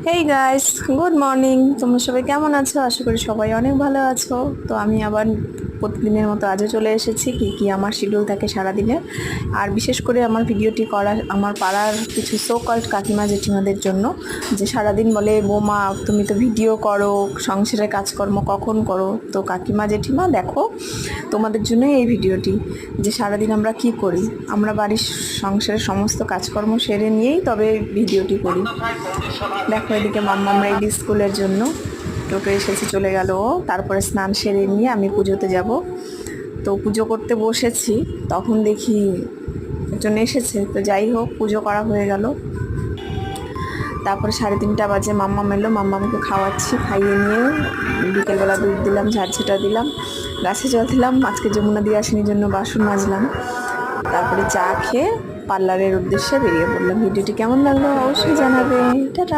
Hey guys, good morning. তোমরা সবাই কেমন আছো? আশা করি সবাই অনেক ভালো আছো। তো আমি আবার প্রতিদিনের মতো আজও চলে এসেছি। কি আমার শিডিউল থাকে সারাদিনে, আর বিশেষ করে আমার ভিডিওটি করা আমার পাড়ার কিছু সো কল্ড কাকিমা জেঠিমাদের জন্য, যে সারাদিন বলে বৌমা তুমি তো ভিডিও করো, সংসারের কাজকর্ম কখন করো। তো কাকিমা জেঠিমা দেখো, তোমাদের জন্যই এই ভিডিওটি, যে সারাদিন আমরা কি করি। আমরা বাড়ির সংসারের সমস্ত কাজকর্ম সেরে নিয়েই তবে ভিডিওটি করি। দেখো এদিকে মাম্মাম রেডি স্কুলের জন্য, টোটো এসেছে, চলে গেল ও। তারপরে স্নান সেরে নিয়ে আমি পুজোতে যাব। তো পুজো করতে বসেছি, তখন দেখি একজন এসেছে। তো যাই হোক, পুজো করা হয়ে গেল। তারপরে 3:30 বাজে মাম্মাম এলো, মাম্মামকে খাওয়াচ্ছি। খাইয়ে নিয়ে বিকেলবেলা দুধ দিলাম, ঝাড়ঝাঁটা দিলাম, গাছে জল দিলাম, আজকে যমুনা দিয়ে আসেনি জন্য বাসন মাজলাম। তারপরে চা খেয়ে পার্লারের উদ্দেশ্যে বেরিয়ে পড়লাম। ভিডিওটি কেমন লাগলো অবশ্যই জানাবে। টাটা।